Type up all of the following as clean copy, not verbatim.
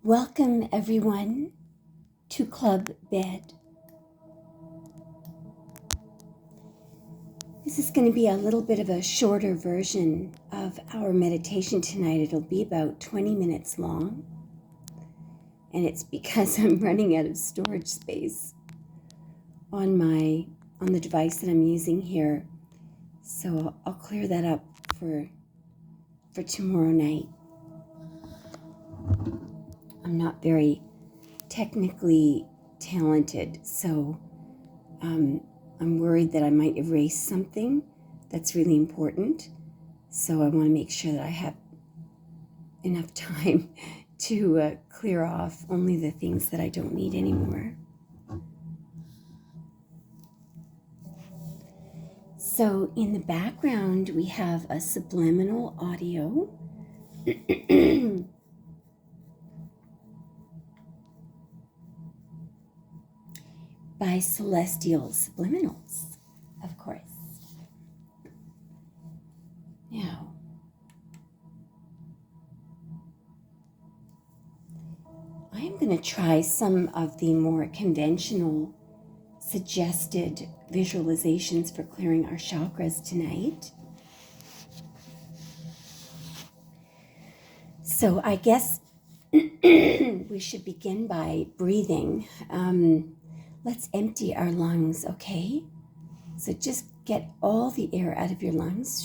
Welcome everyone to Club Bed. This is going to be a little bit of a shorter version of our meditation tonight. It'll be about 20 minutes long. And it's because I'm running out of storage space on the device that I'm using here. So I'll clear that up for tomorrow night. I'm not very technically talented, so I'm worried that I might erase something that's really important. So I want to make sure that I have enough time to clear off only the things that I don't need anymore. So in the background, we have a subliminal audio. By Celestial Subliminals, of course. Now, I am going to try some of the more conventional suggested visualizations for clearing our chakras tonight. So I guess we should begin by breathing. Let's empty our lungs, okay? So just get all the air out of your lungs.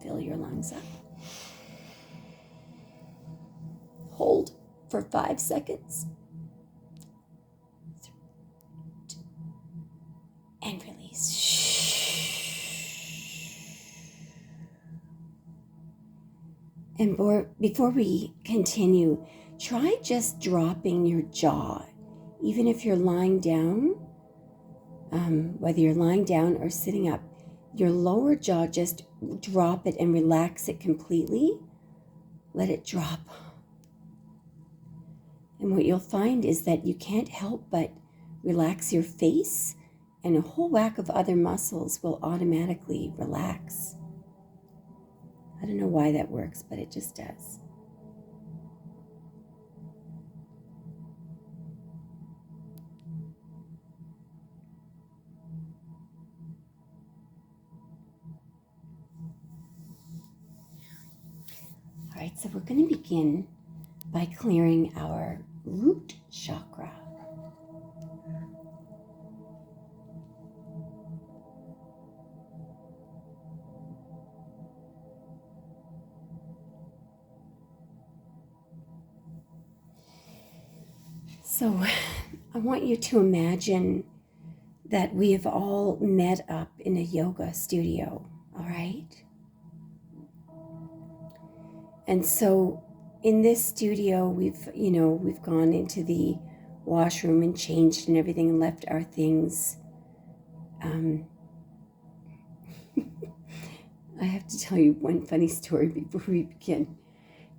Fill your lungs up. Hold for 5 seconds. And release. And before we continue, try just dropping your jaw, even if you're lying down, whether you're lying down or sitting up, your lower jaw, just drop it and relax it completely. Let it drop. And what you'll find is that you can't help but relax your face, and a whole whack of other muscles will automatically relax. I don't know why that works, but it just does. All right, so we're going to begin by clearing our root chakra. So I want you to imagine that we have all met up in a yoga studio, all right? And so in this studio, we've gone into the washroom and changed and everything and left our things. I have to tell you one funny story before we begin.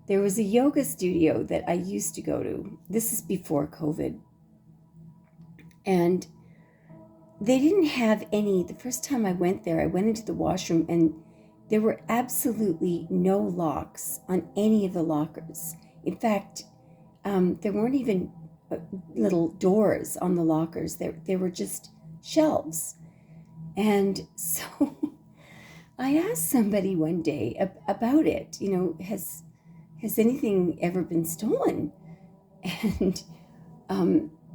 There was a yoga studio that I used to go to. This is before COVID. And they didn't have any. The first time I went there, I went into the washroom and there were absolutely no locks on any of the lockers. In fact, there weren't even little doors on the lockers. There were just shelves. And so I asked somebody one day about it. Has anything ever been stolen? And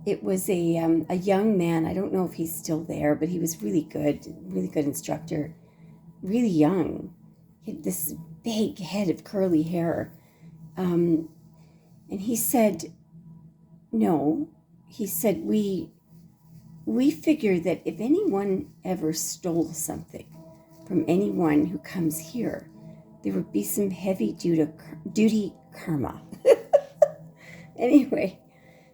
it was a young man. I don't know if he's still there, but he was really good instructor, really young. He had this big head of curly hair. And he said, no, he said, we figure that if anyone ever stole something from anyone who comes here, there would be some heavy duty karma. Anyway,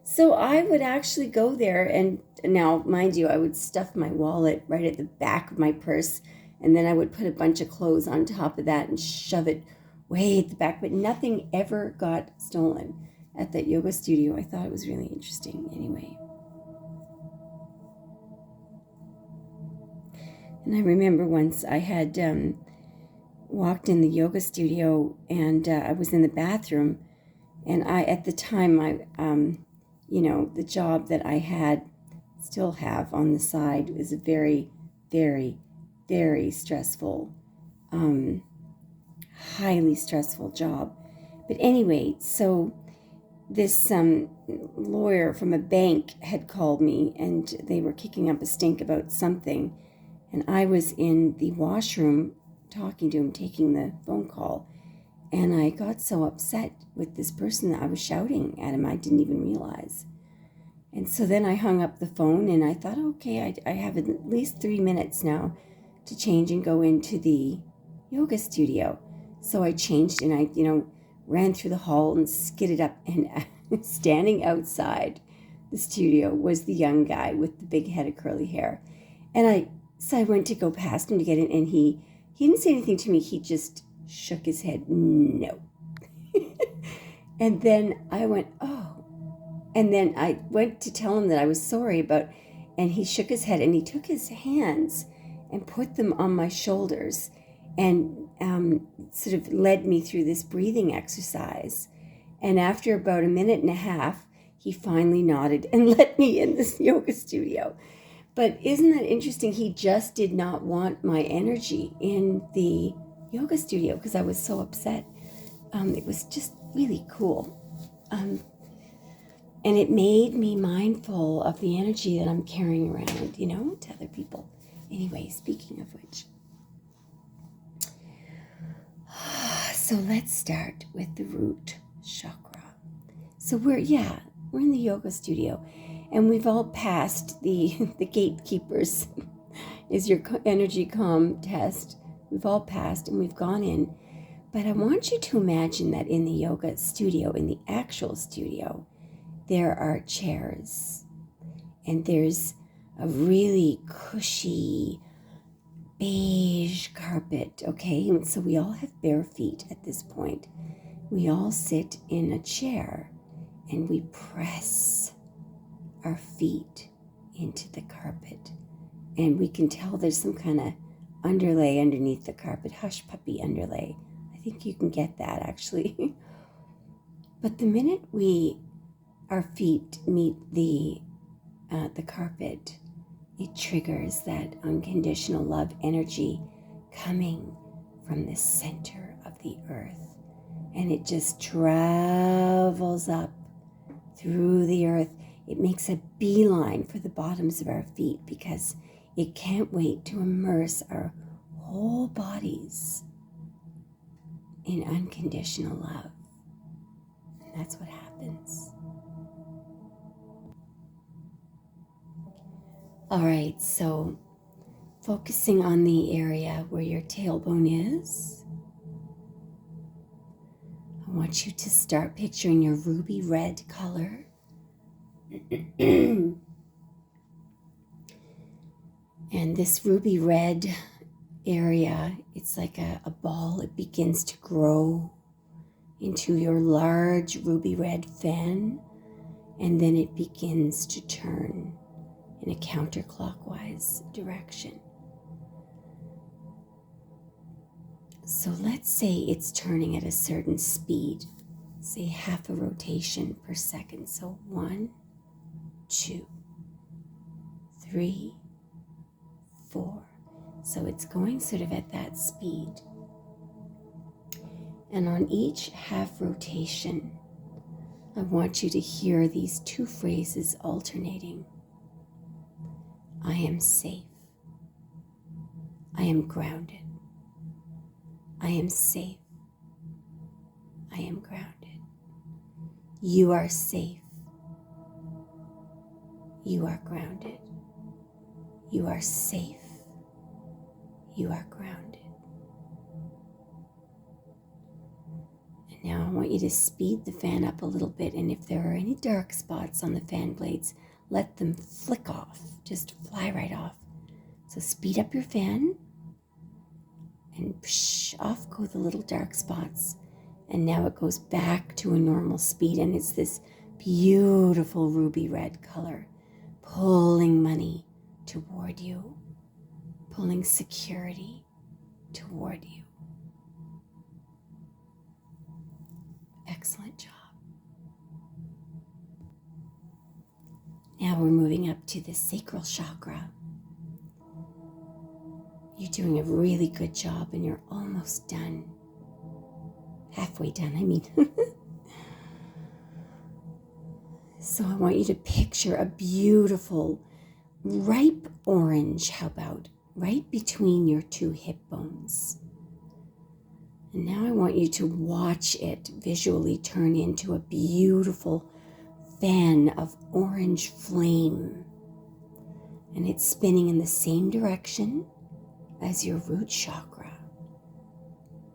so I would actually go there, and now, mind you, I would stuff my wallet right at the back of my purse, and then I would put a bunch of clothes on top of that and shove it way at the back, but nothing ever got stolen at that yoga studio. I thought it was really interesting anyway. And I remember once I had walked in the yoga studio, and I was in the bathroom, and at the time, the job that I still have on the side is a very, very, very stressful, highly stressful job. But anyway, so this lawyer from a bank had called me, and they were kicking up a stink about something, and I was in the washroom talking to him, taking the phone call, and I got so upset with this person that I was shouting at him, I didn't even realize. And so then I hung up the phone, and I thought, okay, I have at least 3 minutes now to change and go into the yoga studio. So I changed, and I, ran through the hall and skidded up, and standing outside the studio was the young guy with the big head of curly hair. And I went to go past him to get in, and he didn't say anything to me. He just shook his head, no. And then I went, oh. And then I went to tell him that I was sorry and he shook his head, and he took his hands and put them on my shoulders, and sort of led me through this breathing exercise. And after about a minute and a half, he finally nodded and let me in this yoga studio. But isn't that interesting? He just did not want my energy in the yoga studio because I was so upset. It was just really cool. And it made me mindful of the energy that I'm carrying around, to other people. Anyway, speaking of which. So let's start with the root chakra. So we're in the yoga studio, and we've all passed the gatekeepers is your energy calm test. We've all passed, and we've gone in. But I want you to imagine that in the yoga studio, in the actual studio, there are chairs, and there's a really cushy beige carpet, okay? And so we all have bare feet at this point. We all sit in a chair, and we press our feet into the carpet. And we can tell there's some kind of underlay underneath the carpet, hush puppy underlay. I think you can get that, actually. But the minute our feet meet the carpet, it triggers that unconditional love energy coming from the center of the earth. And it just travels up through the earth. It makes a beeline for the bottoms of our feet because it can't wait to immerse our whole bodies in unconditional love. And that's what happens. All right, so focusing on the area where your tailbone is, I want you to start picturing your ruby red color. And this ruby red area, it's like a ball. It begins to grow into your large ruby red fan, and then it begins to turn in a counterclockwise direction. So let's say it's turning at a certain speed, say half a rotation per second. So 1, 2, 3, 4. So it's going sort of at that speed. And on each half rotation, I want you to hear these two phrases alternating. I am safe. I am grounded. I am safe. I am grounded. You are safe. You are grounded. You are safe. You are grounded. And now I want you to speed the fan up a little bit, and if there are any dark spots on the fan blades, let them flick off, just fly right off. So speed up your fan, and off go the little dark spots. And now it goes back to a normal speed, and it's this beautiful ruby red color, pulling money toward you, pulling security toward you. Excellent job. Now we're moving up to the Sacral Chakra. You're doing a really good job and you're almost done. Halfway done, I mean. So I want you to picture a beautiful, ripe orange, how about, right between your two hip bones. And now I want you to watch it visually turn into a beautiful fan of orange flame. And it's spinning in the same direction as your root chakra.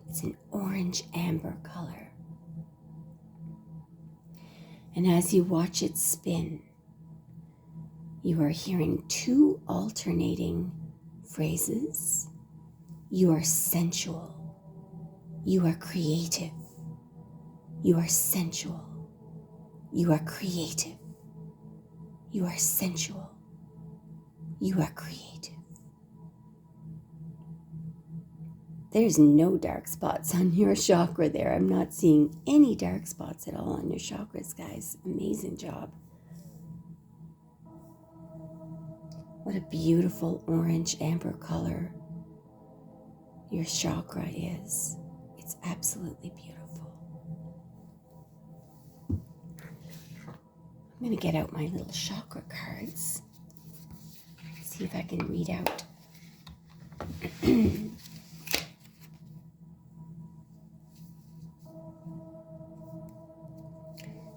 It's an orange amber color. And as you watch it spin, you are hearing two alternating phrases. You are sensual. You are creative. You are sensual. You are creative. You are sensual. You are creative. There's no dark spots on your chakra there. I'm not seeing any dark spots at all on your chakras, guys. Amazing job. What a beautiful orange amber color your chakra is. It's absolutely beautiful. I'm going to get out my little chakra cards. See if I can read out.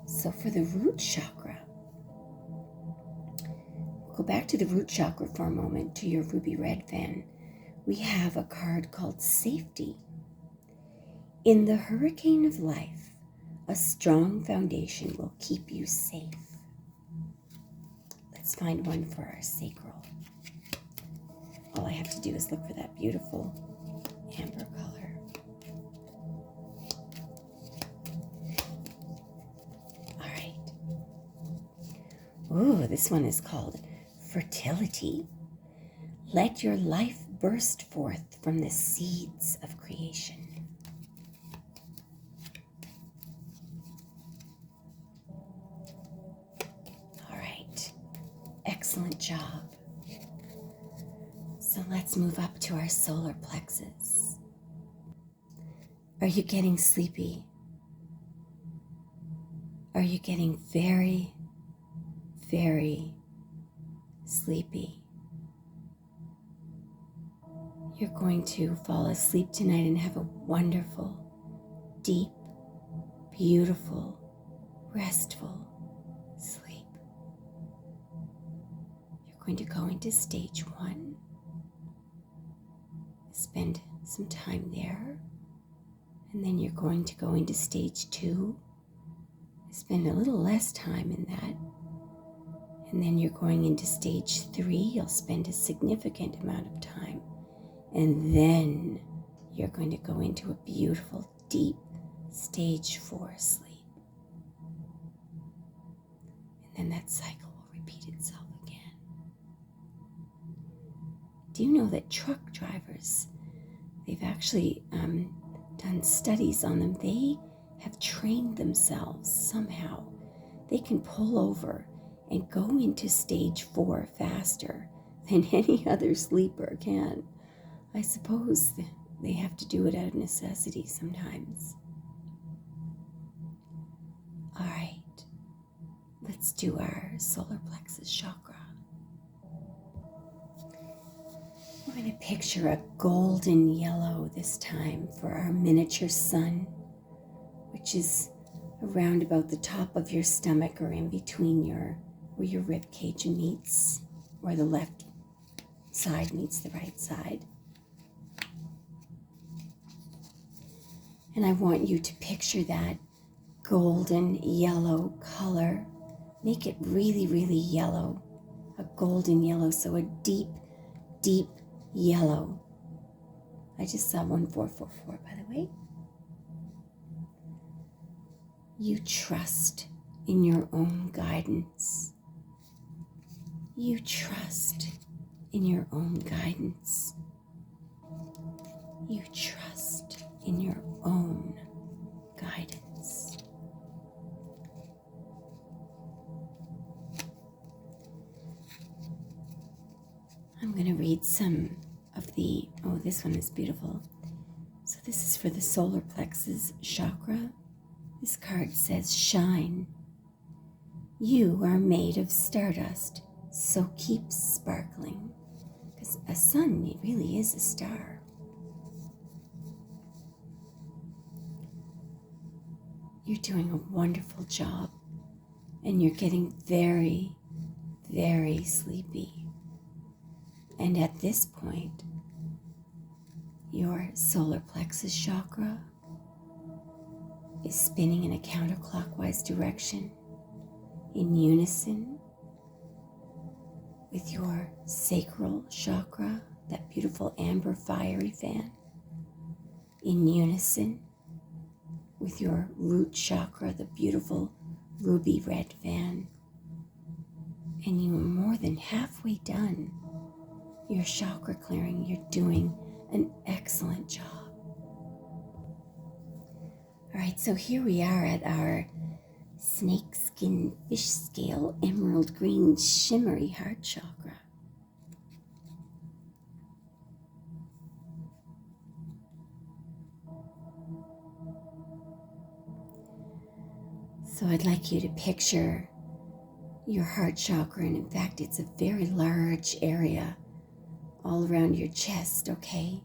So for the root chakra, go back to the root chakra for a moment, to your ruby red fan. We have a card called Safety. In the hurricane of life, a strong foundation will keep you safe. Let's find one for our sacral. All I have to do is look for that beautiful amber color. Ooh, this one is called Fertility. Let your life burst forth from the seeds of creation. All right, excellent job. So let's move up to our solar plexus. Are you getting sleepy? Are you getting very sleepy? You're going to fall asleep tonight and have a wonderful, deep, beautiful, restful sleep. You're going to go into stage 1, spend some time there, and then you're going to go into stage 2, spend a little less time in that. And then you're going into stage 3, you'll spend a significant amount of time. And then you're going to go into a beautiful, deep stage 4 sleep. And then that cycle will repeat itself again. Do you know that truck drivers, they've actually done studies on them. They have trained themselves somehow. They can pull over and go into stage 4 faster than any other sleeper can. I suppose they have to do it out of necessity sometimes. All right, let's do our solar plexus chakra. We're going to picture a golden yellow this time for our miniature sun, which is around about the top of your stomach or in between where your rib cage meets, where the left side meets the right side. And I want you to picture that golden yellow color. Make it really, really yellow, a golden yellow, so a deep, deep yellow. I just saw 1444, by the way. You trust in your own guidance. You trust in your own guidance. You trust in your own guidance. read some of the, oh, this one is beautiful. So this is for the solar plexus chakra. This card says, shine. You are made of stardust, so keep sparkling. Because a sun, it really is a star. You're doing a wonderful job, and you're getting very, very sleepy. And at this point, your solar plexus chakra is spinning in a counterclockwise direction in unison with your sacral chakra, that beautiful amber fiery fan, in unison with your root chakra, the beautiful ruby red fan. And you are more than halfway done your chakra clearing. You're doing an excellent job. All right, so here we are at our snakeskin fish scale emerald green shimmery heart chakra. So I'd like you to picture your heart chakra, and in fact it's a very large area all around your chest, okay?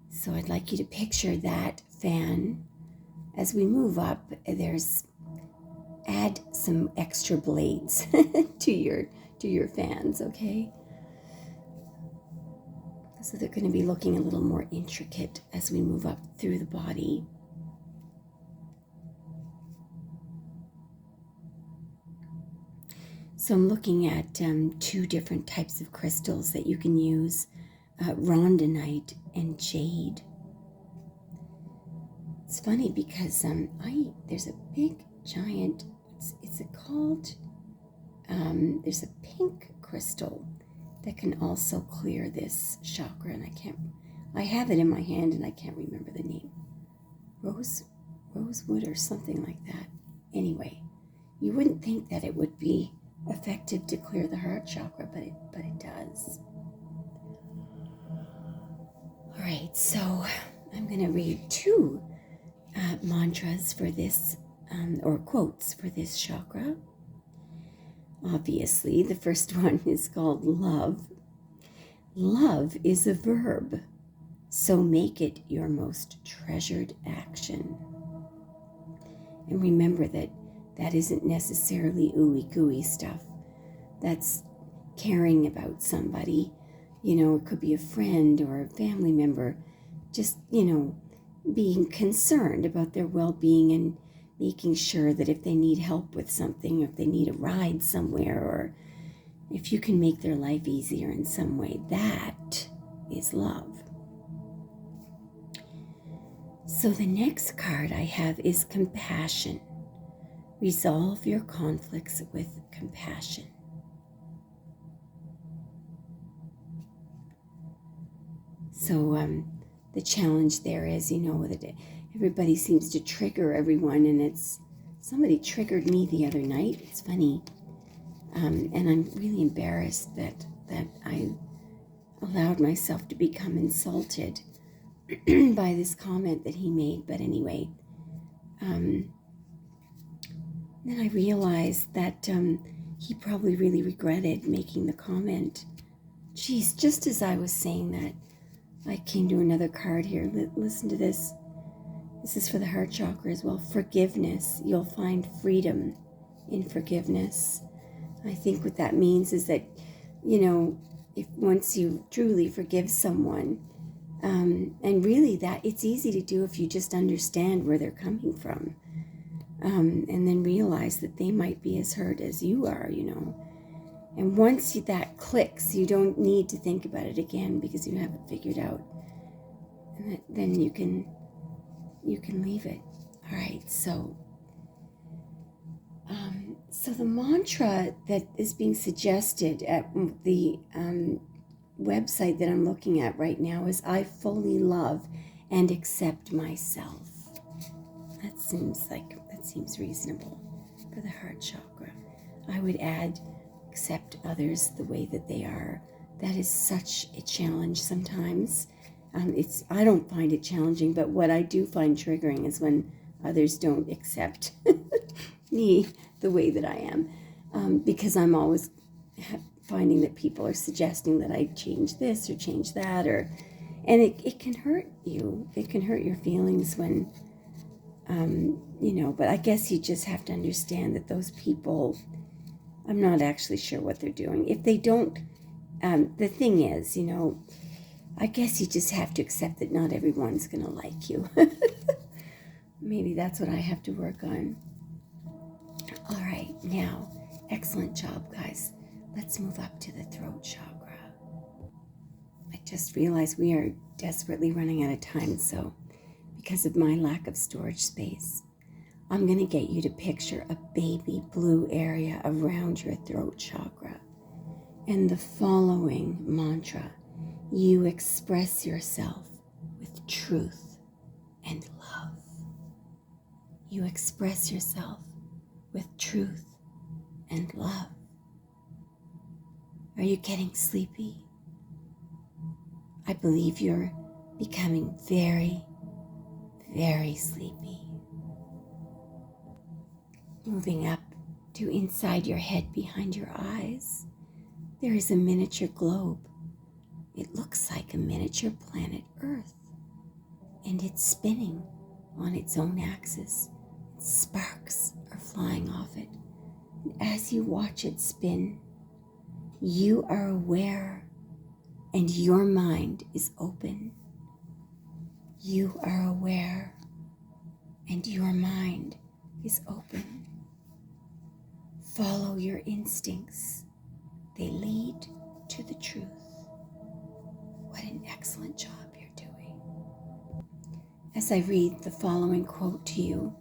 So I'd like you to picture that fan. As we move up, add some extra blades to your fans, okay? So they're going to be looking a little more intricate as we move up through the body. So I'm looking at 2 different types of crystals that you can use, rhodonite and jade. It's funny because there's a big giant, it's called, there's a pink crystal that can also clear this chakra, and I have it in my hand and I can't remember the name. Rosewood or something like that. Anyway, you wouldn't think that it would be effective to clear the heart chakra, but it does. All right, so I'm going to read 2 mantras for this, or quotes for this chakra. Obviously, the first one is called love. Love is a verb, so make it your most treasured action. And remember that isn't necessarily ooey gooey stuff. That's caring about somebody. You know, it could be a friend or a family member. Just, being concerned about their well-being and making sure that if they need help with something, or if they need a ride somewhere, or if you can make their life easier in some way, that is love. So the next card I have is compassion. Resolve your conflicts with compassion. So the challenge there is, that everybody seems to trigger everyone, and somebody triggered me the other night. It's funny. And I'm really embarrassed that I allowed myself to become insulted by this comment that he made. But anyway, then I realized that he probably really regretted making the comment. Geez, just as I was saying that, I came to another card here. Listen to this. This is for the heart chakra as well. Forgiveness. You'll find freedom in forgiveness. I think what that means is that, if once you truly forgive someone, and really that it's easy to do if you just understand where they're coming from, and then realize that they might be as hurt as you are, And once that clicks, you don't need to think about it again because you have it figured out. And then you can leave it. All right, so the mantra that is being suggested at the website that I'm looking at right now is, I fully love and accept myself. That seems reasonable for the heart chakra. I would add, accept others the way that they are. That is such a challenge sometimes. I don't find it challenging, but what I do find triggering is when others don't accept me the way that I am, because I'm always finding that people are suggesting that I change this or change that, and it can hurt you. It can hurt your feelings when, but I guess you just have to understand that those people, I'm not actually sure what they're doing. If they don't, the thing is, I guess you just have to accept that not everyone's going to like you. Maybe that's what I have to work on. All right, now, excellent job, guys. Let's move up to the throat chakra. I just realized we are desperately running out of time, so because of my lack of storage space, I'm going to get you to picture a baby blue area around your throat chakra. And the following mantra, you express yourself with truth and love. You express yourself with truth and love. Are you getting sleepy? I believe you're becoming very, very sleepy. Moving up to inside your head behind your eyes, there is a miniature globe. It looks like a miniature planet Earth, and it's spinning on its own axis. Sparks are flying off it. And as you watch it spin, you are aware and your mind is open. You are aware and your mind is open. Follow your instincts. They lead to the truth. What an excellent job you're doing. As I read the following quote to you,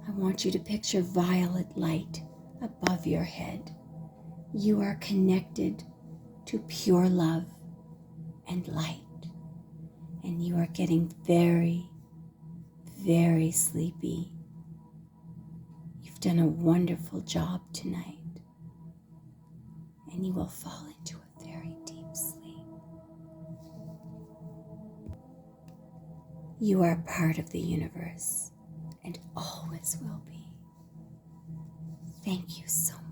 I want you to picture violet light above your head. You are connected to pure love and light, and you are getting very, very sleepy. You've done a wonderful job tonight, and you will fall into a very deep sleep. You are part of the universe and always will be. Thank you so much.